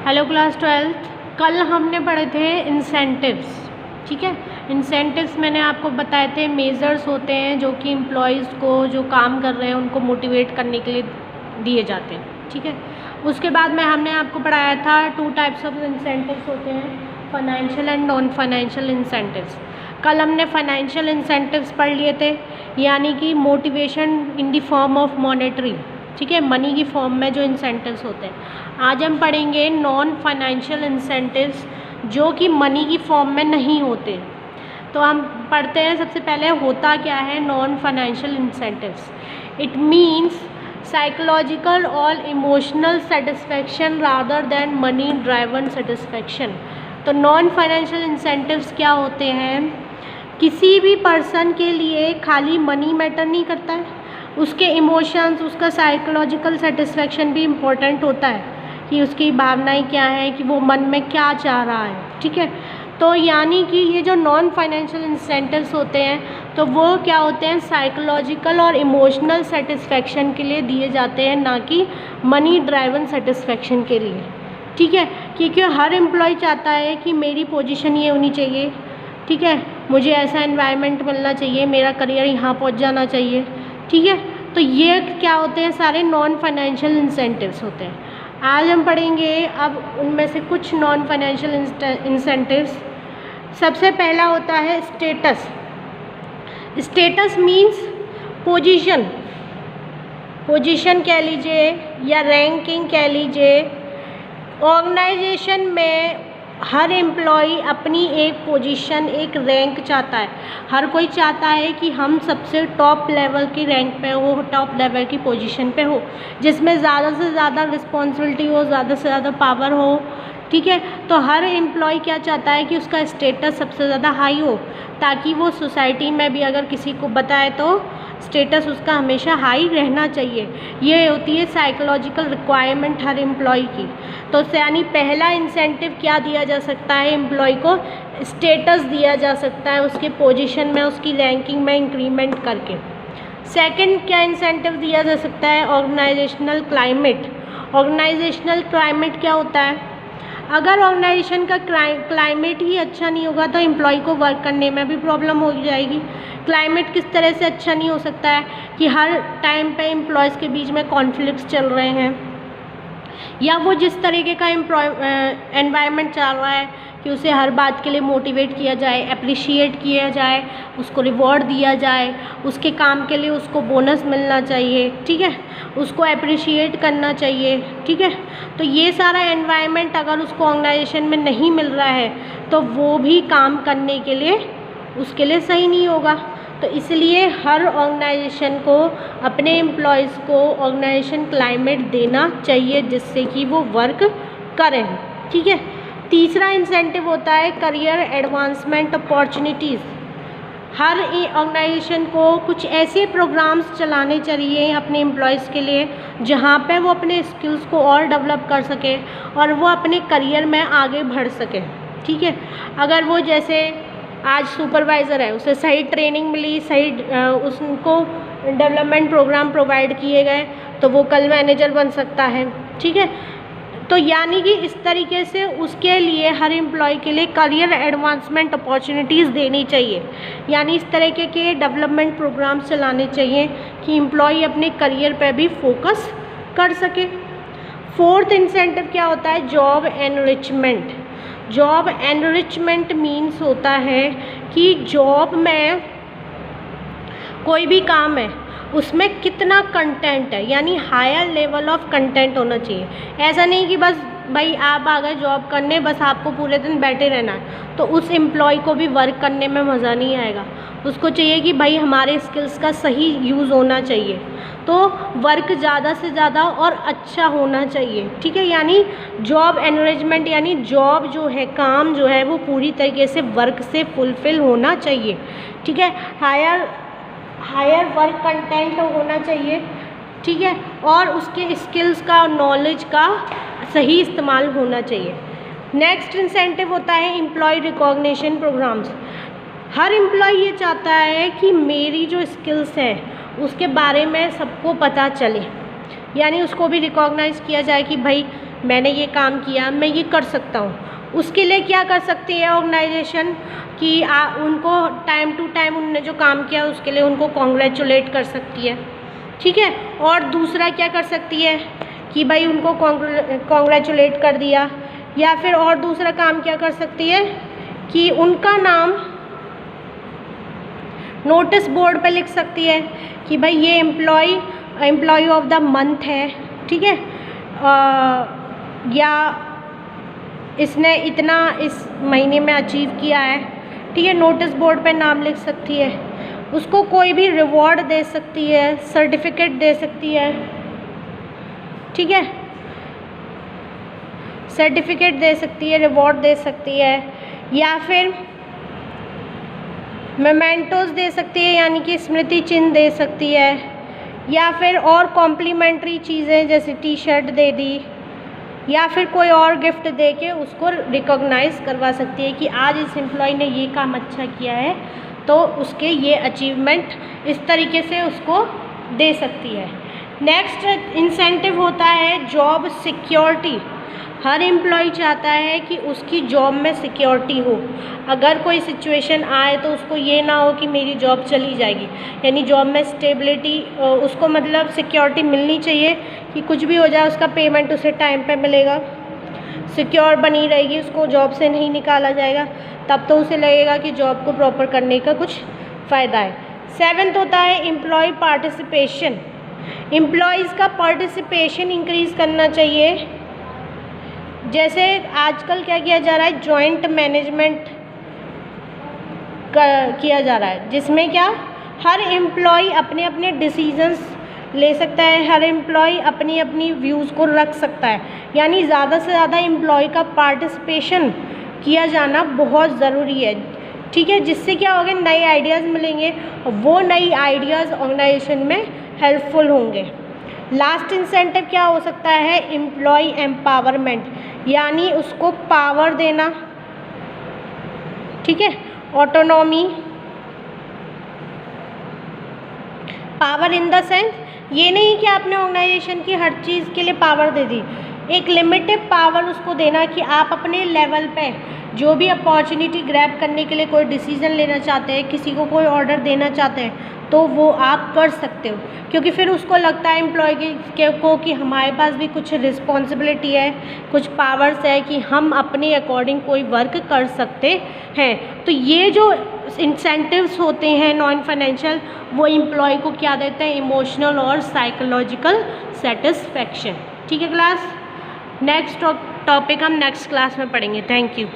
Hello class 12th। कल हमने पढ़े थे इंसेंटिव्स। ठीक है, इंसेंटिव्स मैंने आपको बताए थे मेजर्स होते हैं जो कि एम्प्लॉयज़ को जो काम कर रहे हैं उनको मोटिवेट करने के लिए दिए जाते हैं। ठीक है, उसके बाद में हमने आपको पढ़ाया था 2 टाइप्स ऑफ इंसेंटिव्स होते हैं, financial and non financial incentives. कल हमने फाइनेंशियल इंसेंटिव्स पढ़ लिए थे, यानी कि motivation in the form of monetary. ठीक है, मनी की फॉर्म में जो इंसेंटिव्स होते हैं। आज हम पढ़ेंगे नॉन फाइनेंशियल इंसेंटिव्स जो कि मनी की फॉर्म में नहीं होते। तो हम पढ़ते हैं, सबसे पहले होता क्या है non financial incentives. It means psychological और emotional satisfaction rather than money driven satisfaction. तो नॉन फाइनेंशियल इंसेंटिव्स क्या होते हैं, किसी भी पर्सन के लिए खाली मनी मैटर नहीं करता है, उसके इमोशंस, उसका साइकोलॉजिकल सेटिस्फेक्शन भी इम्पोर्टेंट होता है कि उसकी भावनाएं क्या हैं, कि वो मन में क्या चाह रहा है। ठीक है, तो यानी कि ये जो नॉन फाइनेंशियल इंसेंटिव्स होते हैं तो वो क्या होते हैं, साइकोलॉजिकल और इमोशनल सेटिस्फेक्शन के लिए दिए जाते हैं, ना कि मनी ड्राइवन सेटिस्फेक्शन के लिए। ठीक है, क्योंकि हर एम्प्लॉय चाहता है कि मेरी पोजीशन ये होनी चाहिए। ठीक है, मुझे ऐसा एनवायरनमेंट मिलना चाहिए, मेरा करियर यहाँ पहुँच जाना चाहिए। ठीक है, तो ये क्या होते हैं, सारे नॉन फाइनेंशियल इंसेंटिव्स होते हैं। आज हम पढ़ेंगे अब उनमें से कुछ नॉन फाइनेंशियल इंसेंटिव्स। सबसे पहला होता है status. Status means position, position कह लीजिए या रैंकिंग कह लीजिए। ऑर्गेनाइजेशन में हर एम्प्लॉय अपनी एक पोजीशन, एक रैंक चाहता है। हर कोई चाहता है कि हम सबसे टॉप लेवल की रैंक पे हो, टॉप लेवल की पोजीशन पे हो, जिसमें ज़्यादा से ज़्यादा रिस्पॉन्सिबिलिटी हो, ज़्यादा से ज़्यादा पावर हो। ठीक है, तो हर एम्प्लॉय क्या चाहता है कि उसका स्टेटस सबसे ज़्यादा हाई हो, ताकि वो सोसाइटी में भी अगर किसी को बताए तो स्टेटस उसका हमेशा हाई रहना चाहिए। ये होती है साइकोलॉजिकल रिक्वायरमेंट हर एम्प्लॉय की। तो यानी पहला इंसेंटिव क्या दिया जा सकता है, एम्प्लॉय को स्टेटस दिया जा सकता है, उसके पोजीशन में, उसकी रैंकिंग में इंक्रीमेंट करके। सेकंड क्या इंसेंटिव दिया जा सकता है, ऑर्गेनाइजेशनल क्लाइमेट। ऑर्गेनाइजेशनल क्लाइमेट क्या होता है, अगर ऑर्गेनाइजेशन का क्लाइमेट ही अच्छा नहीं होगा तो एम्प्लॉय को वर्क करने में भी प्रॉब्लम हो जाएगी। क्लाइमेट किस तरह से अच्छा नहीं हो सकता है कि हर टाइम पे एम्प्लॉयज़ के बीच में कॉन्फ्लिक्ट्स चल रहे हैं, या वो जिस तरीके का एनवायरनमेंट चल रहा है कि उसे हर बात के लिए मोटिवेट किया जाए, अप्रिशिएट किया जाए, उसको रिवॉर्ड दिया जाए, उसके काम के लिए उसको बोनस मिलना चाहिए। ठीक है, उसको अप्रिशिएट करना चाहिए। ठीक है, तो ये सारा एनवायरनमेंट अगर उसको ऑर्गेनाइजेशन में नहीं मिल रहा है तो वो भी काम करने के लिए उसके लिए सही नहीं होगा। तो इसलिए हर ऑर्गेनाइजेशन को अपने एम्प्लॉयज़ को ऑर्गेनाइजेशन क्लाइमेट देना चाहिए जिससे कि वो वर्क करें। ठीक है, तीसरा इंसेंटिव होता है करियर एडवांसमेंट अपॉर्चुनिटीज़। हर ऑर्गेनाइजेशन को कुछ ऐसे प्रोग्राम्स चलाने चाहिए अपने एम्प्लॉयज़ के लिए जहाँ पे वो अपने स्किल्स को और डेवलप कर सके और वो अपने करियर में आगे बढ़ सके। ठीक है, अगर वो जैसे आज सुपरवाइज़र है, उसे सही ट्रेनिंग मिली, सही उसको डेवलपमेंट प्रोग्राम प्रोवाइड किए गए तो वो कल मैनेजर बन सकता है। ठीक है, तो यानी कि इस तरीके से उसके लिए हर एम्प्लॉय के लिए करियर एडवांसमेंट अपॉर्चुनिटीज़ देनी चाहिए, यानी इस तरीके के डेवलपमेंट प्रोग्राम्स चलाने चाहिए कि एम्प्लॉय अपने करियर पर भी फोकस कर सके। फोर्थ इंसेंटिव क्या होता है, job enrichment. Job enrichment means होता है कि जॉब में कोई भी काम है उसमें कितना कंटेंट है, यानी हायर लेवल ऑफ कंटेंट होना चाहिए। ऐसा नहीं कि बस भाई आप आ गए जॉब करने, बस आपको पूरे दिन बैठे रहना है, तो उस एम्प्लॉय को भी वर्क करने में मज़ा नहीं आएगा। उसको चाहिए कि भाई हमारे स्किल्स का सही यूज़ होना चाहिए, तो वर्क ज़्यादा से ज़्यादा और अच्छा होना चाहिए। ठीक है, यानी जॉब एनरिचमेंट यानी जॉब जो है, काम जो है वो पूरी तरीके से वर्क से फुलफ़िल होना चाहिए। ठीक है, हायर वर्क कंटेंट होना चाहिए। ठीक है, और उसके स्किल्स का और नॉलेज का सही इस्तेमाल होना चाहिए। नेक्स्ट इंसेंटिव होता है एम्प्लॉय रिकॉग्निशन प्रोग्राम्स। हर एम्प्लॉय ये चाहता है कि मेरी जो स्किल्स है उसके बारे में सबको पता चले, यानी उसको भी रिकॉग्नाइज़ किया जाए कि भाई मैंने ये काम किया, मैं ये कर सकता हूँ। उसके लिए क्या कर सकती है ऑर्गेनाइजेशन कि उनको टाइम टू टाइम उनने जो काम किया उसके लिए उनको कॉन्ग्रेचुलेट कर सकती है, ठीक है। और दूसरा क्या कर सकती है कि भाई उनको कॉन्ग्रेचुलेट कर दिया, या फिर और दूसरा काम क्या कर सकती है कि उनका नाम नोटिस बोर्ड पे लिख सकती है कि भाई ये एम्प्लॉय ऑफ द मंथ है, ठीक है, या इसने इतना इस महीने में अचीव किया है, ठीक है। नोटिस बोर्ड पे नाम लिख सकती है, उसको कोई भी रिवॉर्ड दे सकती है, सर्टिफिकेट दे सकती है, ठीक है, सर्टिफिकेट दे सकती है, रिवॉर्ड दे सकती है, या फिर मेमेंटोज दे सकती है यानी कि स्मृति चिन्ह दे सकती है, या फिर और कॉम्प्लीमेंट्री चीज़ें जैसे टी शर्ट दे दी, या फिर कोई और गिफ्ट दे के उसको रिकॉग्नाइज करवा सकती है कि आज इस एम्प्लॉय ने ये काम अच्छा किया है तो उसके ये अचीवमेंट इस तरीके से उसको दे सकती है। नेक्स्ट इंसेंटिव होता है जॉब सिक्योरिटी। हर एम्प्लॉय चाहता है कि उसकी जॉब में सिक्योरिटी हो, अगर कोई सिचुएशन आए तो उसको ये ना हो कि मेरी जॉब चली जाएगी, यानी जॉब में स्टेबिलिटी, उसको मतलब सिक्योरिटी मिलनी चाहिए कि कुछ भी हो जाए उसका पेमेंट उसे टाइम पे मिलेगा, सिक्योर बनी रहेगी, उसको जॉब से नहीं निकाला जाएगा, तब तो उसे लगेगा कि जॉब को प्रॉपर करने का कुछ फ़ायदा है। 7th होता है एम्प्लॉय पार्टिसिपेशन। एम्प्लॉयज़ का पार्टिसिपेशन इंक्रीज़ करना चाहिए। जैसे आजकल क्या किया जा रहा है, जॉइंट मैनेजमेंट किया जा रहा है, जिसमें क्या हर एम्प्लॉय अपने अपने डिसीजंस ले सकता है, हर एम्प्लॉय अपनी अपनी व्यूज़ को रख सकता है, यानी ज़्यादा से ज़्यादा एम्प्लॉय का पार्टिसिपेशन किया जाना बहुत ज़रूरी है, ठीक है। जिससे क्या होगा, नए आइडियाज़ मिलेंगे और वो नई आइडियाज़ ऑर्गेनाइजेशन में हेल्पफुल होंगे। लास्ट इंसेंटिव क्या हो सकता है, एम्प्लॉय एम्पावरमेंट, यानी उसको पावर देना, ठीक है, autonomy. Power in the sense ये नहीं कि आपने ऑर्गेनाइजेशन की हर चीज़ के लिए पावर दे दी, एक लिमिटेड पावर उसको देना कि आप अपने लेवल पे जो भी अपॉर्चुनिटी ग्रैब करने के लिए कोई डिसीज़न लेना चाहते हैं, किसी को कोई ऑर्डर देना चाहते हैं तो वो आप कर सकते हो, क्योंकि फिर उसको लगता है एम्प्लॉय को कि हमारे पास भी कुछ रिस्पॉन्सिबिलिटी है, कुछ पावर्स है कि हम अपने अकॉर्डिंग कोई वर्क कर सकते हैं। तो ये जो इंसेंटिव्स होते हैं नॉन फाइनेंशियल, वो एम्प्लॉय को क्या देते हैं, इमोशनल और साइकोलॉजिकल सेटिस्फैक्शन, ठीक है क्लास। नेक्स्ट टॉपिक हम नेक्स्ट क्लास में पढ़ेंगे। Thank you.